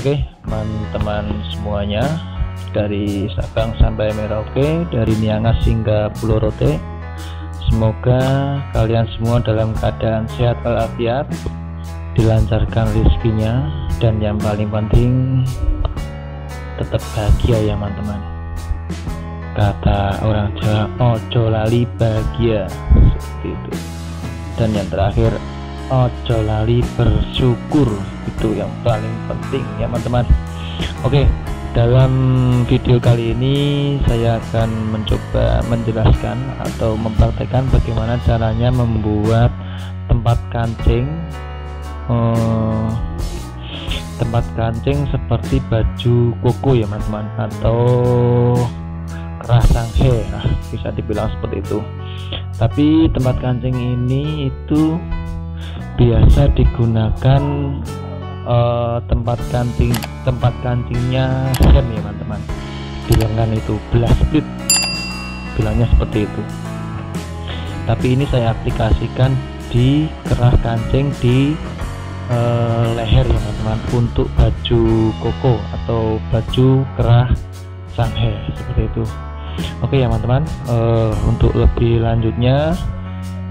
Oke, teman-teman semuanya, dari Sabang sampai Merauke, dari Niangas hingga Pulau Rote, semoga kalian semua dalam keadaan sehat walafiat, dilancarkan rezekinya, dan yang paling penting tetap bahagia ya teman-teman. Kata orang Jawa, ojo lali bahagia, seperti itu. Dan yang terakhir, ojo lali bersyukur, itu yang paling penting ya teman-teman. Oke, dalam video kali ini saya akan mencoba menjelaskan atau mempraktekkan bagaimana caranya membuat tempat kancing seperti baju koko ya teman-teman, atau kerah sanghe, bisa dibilang seperti itu. Tapi tempat kancing ini itu biasa digunakan tempat kancingnya hem ya teman-teman, bilangan itu belah split, bilangnya seperti itu. Tapi ini saya aplikasikan di kerah kancing di leher ya teman-teman, untuk baju koko atau baju kerah sanghe, seperti itu. Oke ya teman-teman, untuk lebih lanjutnya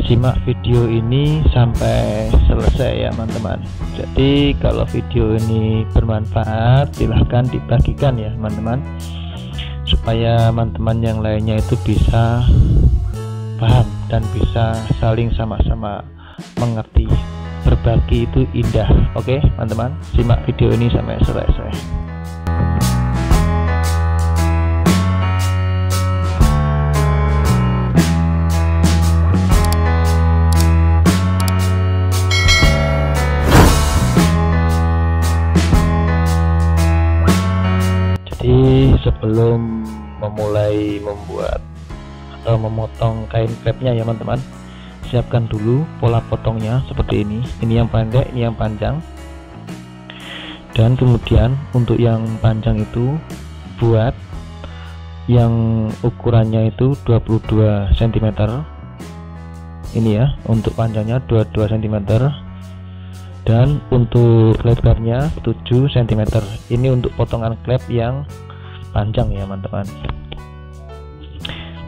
simak video ini sampai selesai ya teman-teman. Jadi kalau video ini bermanfaat, silahkan dibagikan ya teman-teman, supaya teman-teman yang lainnya itu bisa paham dan bisa saling sama-sama mengerti. Berbagi itu indah. Oke teman-teman, simak video ini sampai selesai. Jadi sebelum memulai membuat atau memotong kain krepnya ya teman-teman, siapkan dulu pola potongnya seperti ini. Ini yang pendek, ini yang panjang. Dan kemudian untuk yang panjang itu buat yang ukurannya itu 22 cm. Ini ya, untuk panjangnya 22 cm. Dan untuk lebarnya 7 cm. Ini untuk potongan klep yang panjang ya teman-teman.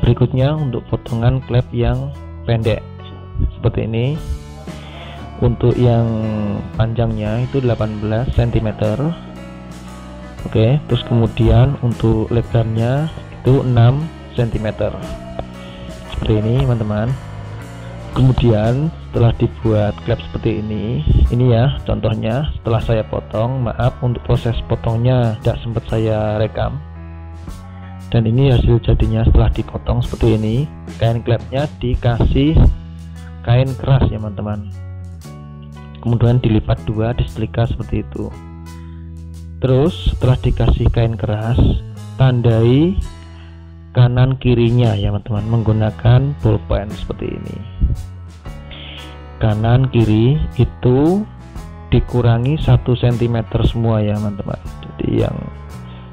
Berikutnya untuk potongan klep yang pendek seperti ini. Untuk yang panjangnya itu 18 cm. Oke, terus kemudian untuk lebarnya itu 6 cm, seperti ini teman-teman. Kemudian setelah dibuat klep seperti ini ya contohnya, setelah saya potong, maaf untuk proses potongnya tidak sempat saya rekam. Dan ini hasil jadinya setelah dipotong seperti ini. Kain klepnya dikasih kain keras ya teman-teman, kemudian dilipat dua, disetrika seperti itu. Terus setelah dikasih kain keras, tandai kanan kirinya ya teman-teman menggunakan bolpen seperti ini. Kanan kiri itu dikurangi 1 cm semua ya teman-teman. Jadi yang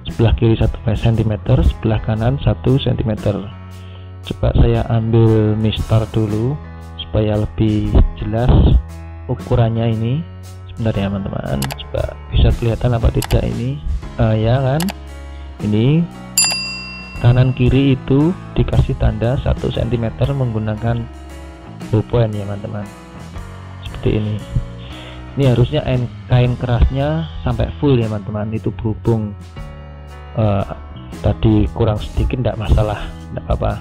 sebelah kiri 1 cm, sebelah kanan 1 cm. Coba saya ambil mistar dulu supaya lebih jelas ukurannya ini. Sebentar ya teman-teman, coba bisa kelihatan apa tidak ini, ya kan. Ini kanan kiri itu dikasih tanda 1 cm menggunakan ballpoint ya teman-teman, seperti ini. Ini harusnya kain kerasnya sampai full ya teman-teman, itu berhubung tadi kurang sedikit tidak masalah, tidak apa-apa,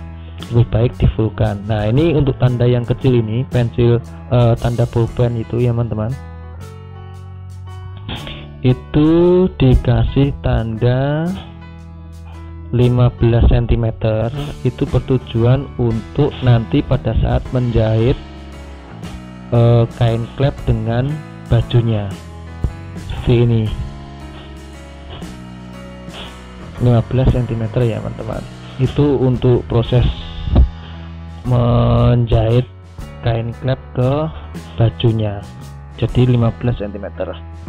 lebih baik di fullkan. Nah ini untuk tanda yang kecil ini, pensil tanda ballpoint itu ya teman-teman, itu dikasih tanda 15 cm. Itu bertujuan untuk nanti pada saat menjahit kain klep dengan bajunya seperti ini, 15 cm ya teman-teman. Itu untuk proses menjahit kain klep ke bajunya, jadi 15 cm.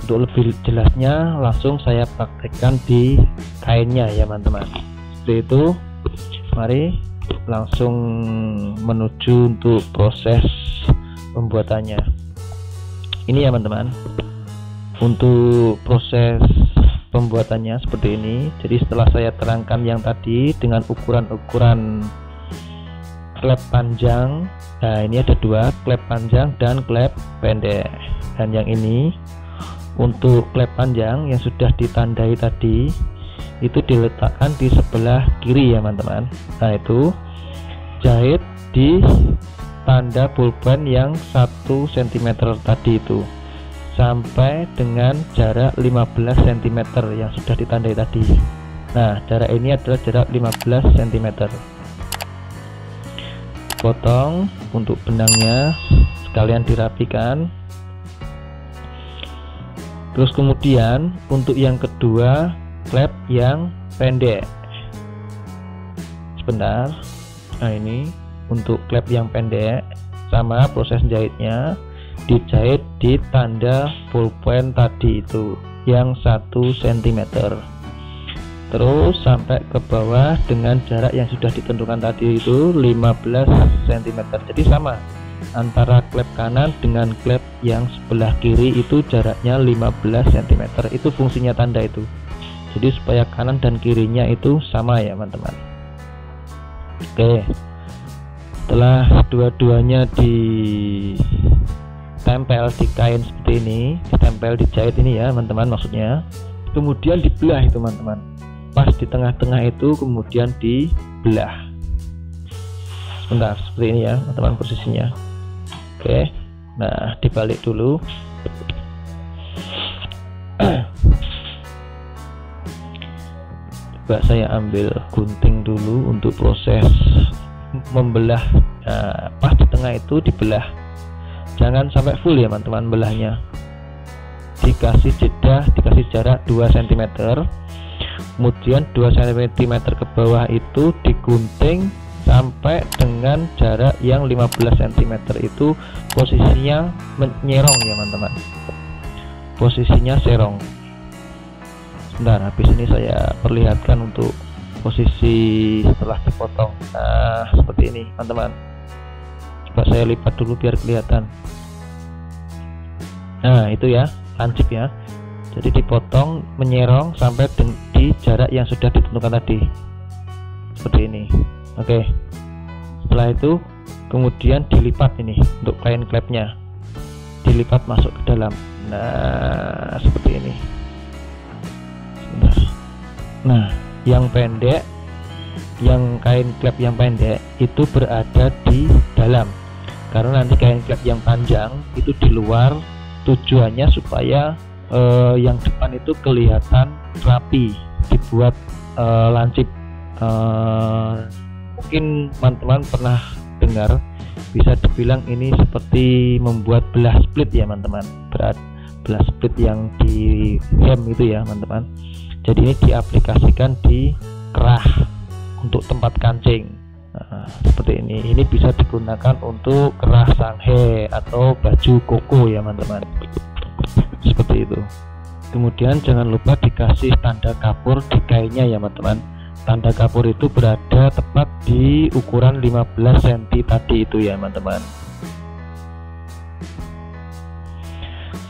Untuk lebih jelasnya langsung saya praktekkan di kainnya ya teman-teman. Seperti itu, mari langsung menuju untuk proses pembuatannya. Ini ya teman-teman, untuk proses pembuatannya seperti ini. Jadi setelah saya terangkan yang tadi dengan ukuran-ukuran klep panjang, nah ini ada dua, klep panjang dan klep pendek. Dan yang ini untuk klep panjang yang sudah ditandai tadi itu diletakkan di sebelah kiri ya teman-teman. Nah itu jahit di tanda pulpen yang 1 cm tadi itu sampai dengan jarak 15 cm yang sudah ditandai tadi. Nah jarak ini adalah jarak 15 cm. Potong untuk benangnya, sekalian dirapikan. Terus kemudian untuk yang kedua, klep yang pendek. Sebentar. Nah ini untuk klep yang pendek, sama proses jahitnya, dijahit di tanda pulpen tadi itu yang 1 cm. Terus sampai ke bawah dengan jarak yang sudah ditentukan tadi itu 15 cm. Jadi sama antara klep kanan dengan klep yang sebelah kiri itu jaraknya 15 cm. Itu fungsinya tanda itu. Jadi supaya kanan dan kirinya itu sama ya teman-teman. Oke. Setelah dua-duanya ditempel di kain seperti ini, ditempel, dijahit ini ya teman-teman maksudnya, kemudian dibelah itu teman-teman. Pas di tengah-tengah itu kemudian dibelah. Sebentar, seperti ini ya teman-teman posisinya. Oke, nah dibalik dulu. Coba saya ambil gunting dulu untuk proses membelah. Nah, pas di tengah itu dibelah, jangan sampai full ya teman-teman belahnya. Dikasih jeda, dikasih jarak 2 cm, kemudian 2 cm ke bawah itu digunting sampai dengan jarak yang 15 cm itu posisinya menyerong ya teman-teman, posisinya serong. Sebentar, habis ini saya perlihatkan untuk posisi setelah dipotong. Nah seperti ini teman-teman, coba saya lipat dulu biar kelihatan. Nah itu ya, lancip ya, jadi dipotong menyerong sampai di jarak yang sudah ditentukan tadi seperti ini. Oke, setelah itu kemudian dilipat ini untuk kain klepnya, dilipat masuk ke dalam. Nah seperti ini. Sebentar. Nah yang pendek, yang kain klep yang pendek itu berada di dalam, karena nanti kain klep yang panjang itu di luar. Tujuannya supaya yang depan itu kelihatan rapi, dibuat lancip. Mungkin teman-teman pernah dengar, bisa dibilang ini seperti membuat belah split ya teman-teman, belah split yang di hem itu ya teman-teman. Jadi ini diaplikasikan di kerah untuk tempat kancing. Nah, seperti ini. Ini bisa digunakan untuk kerah sanghe atau baju koko ya teman-teman. Seperti itu. Kemudian jangan lupa dikasih tanda kapur di kainnya ya teman-teman. Tanda kapur itu berada tepat di ukuran 15 cm tadi itu ya teman-teman.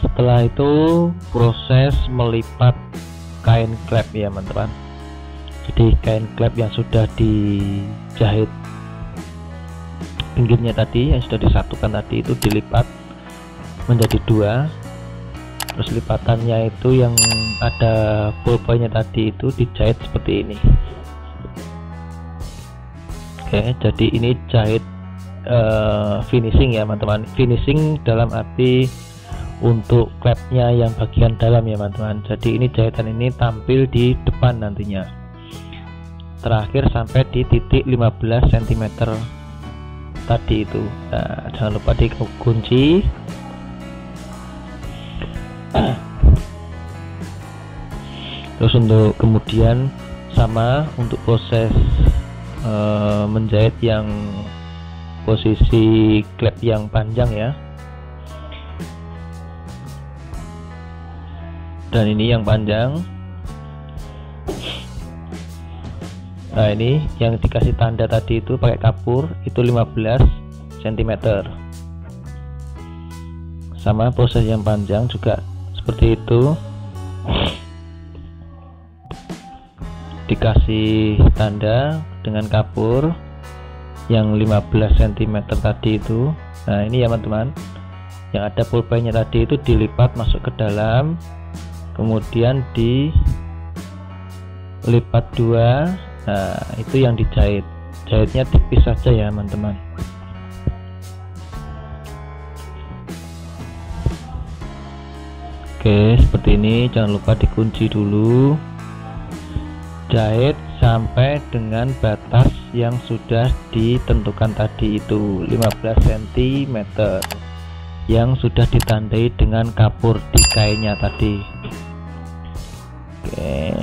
Setelah itu proses melipat kain klep ya teman-teman. Jadi kain klep yang sudah dijahit pinggirnya tadi, yang sudah disatukan tadi itu dilipat menjadi dua. Terus lipatannya itu yang ada pulpennya tadi itu dijahit seperti ini. Oke, jadi ini jahit finishing ya teman-teman. Finishing dalam arti untuk klepnya yang bagian dalam ya teman-teman. Jadi ini jahitan ini tampil di depan nantinya, terakhir sampai di titik 15 cm tadi itu. Nah jangan lupa dikunci. Terus untuk kemudian sama untuk proses menjahit yang posisi klep yang panjang ya, dan ini yang panjang. Nah ini yang dikasih tanda tadi itu pakai kapur itu 15 cm. Sama proses yang panjang juga seperti itu. dikasih tanda dengan kapur yang 15 cm tadi itu. Nah ini ya teman-teman, yang ada pulpennya tadi itu dilipat masuk ke dalam, kemudian dilipat dua. Nah itu yang dijahit, jahitnya tipis saja ya teman-teman. Oke, seperti ini. Jangan lupa dikunci dulu, jahit sampai dengan batas yang sudah ditentukan tadi itu 15 cm yang sudah ditandai dengan kapur di kainnya tadi. Oke,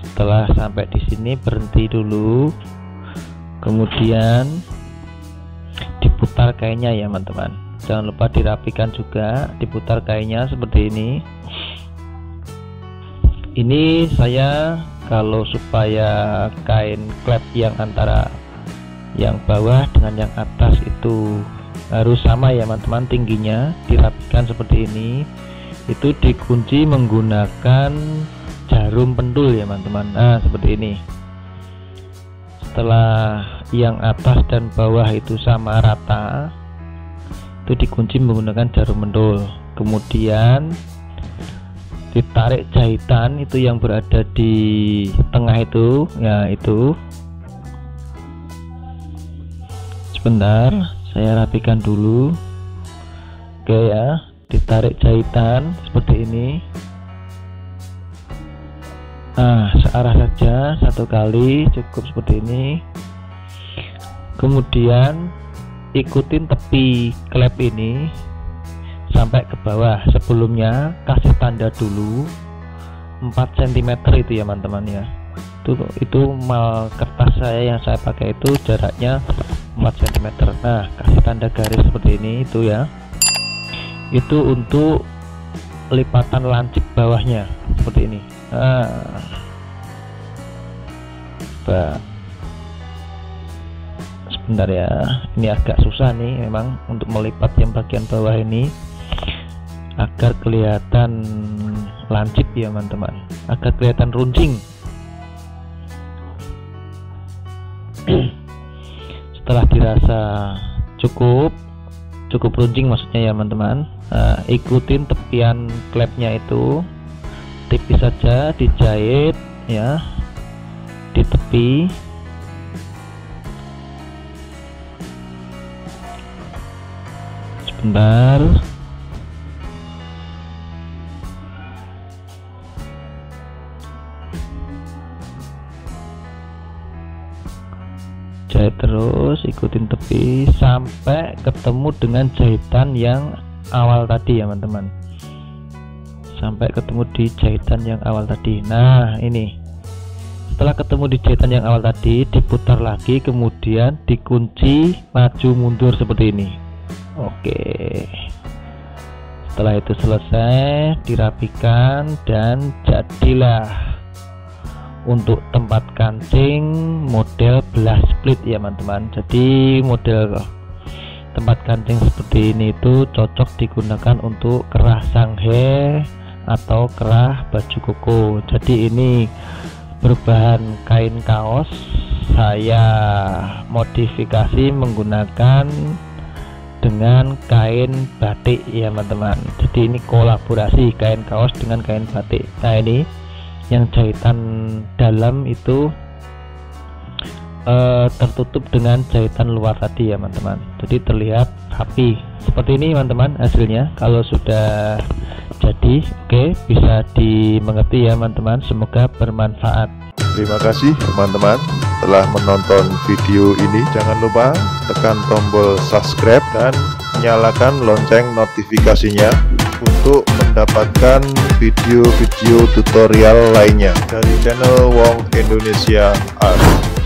setelah sampai di sini berhenti dulu, kemudian diputar kainnya ya teman-teman. Jangan lupa dirapikan juga, diputar kainnya seperti ini. Ini saya kalau supaya kain klep yang antara yang bawah dengan yang atas itu harus sama ya teman-teman tingginya, dirapikan seperti ini. Itu dikunci menggunakan jarum pentul ya teman-teman. Nah seperti ini. Setelah yang atas dan bawah itu sama rata, itu dikunci menggunakan jarum pentul. Kemudian ditarik jahitan itu yang berada di tengah itu ya, itu sebentar saya rapikan dulu. Oke ya, ditarik jahitan seperti ini. Nah searah saja, satu kali cukup seperti ini. Kemudian ikutin tepi klep ini sampai ke bawah. Sebelumnya kasih tanda dulu 4 cm itu ya teman-teman ya. Itu mal kertas saya yang saya pakai itu jaraknya 4 cm. Nah kasih tanda garis seperti ini itu ya, itu untuk lipatan lancip bawahnya seperti ini. Nah sebentar ya, ini agak susah nih memang untuk melipat yang bagian bawah ini agar kelihatan lancip ya teman-teman, agar kelihatan runcing. Setelah dirasa cukup runcing maksudnya ya teman-teman, nah, ikutin tepian klepnya itu tipis saja, dijahit ya di tepi. Sebentar, jahit terus, ikutin tepi sampai ketemu dengan jahitan yang awal tadi ya teman-teman, sampai ketemu di jahitan yang awal tadi. Nah ini setelah ketemu di jahitan yang awal tadi, diputar lagi, kemudian dikunci maju mundur seperti ini. Oke, setelah itu selesai, dirapikan dan jadilah untuk tempat kancing model belah split ya teman-teman. Jadi model tempat kancing seperti ini itu cocok digunakan untuk kerah sanghe atau kerah baju koko. Jadi ini berbahan kain kaos, saya modifikasi menggunakan dengan kain batik ya teman-teman. Jadi ini kolaborasi kain kaos dengan kain batik. Nah ini yang jahitan dalam itu tertutup dengan jahitan luar tadi ya teman-teman, jadi terlihat rapi seperti ini teman-teman hasilnya kalau sudah jadi. Oke, bisa dimengerti ya teman-teman, semoga bermanfaat. Terima kasih teman-teman telah menonton video ini. Jangan lupa tekan tombol subscribe dan nyalakan lonceng notifikasinya untuk mendapatkan video-video tutorial lainnya dari channel Wong Indonesia Art.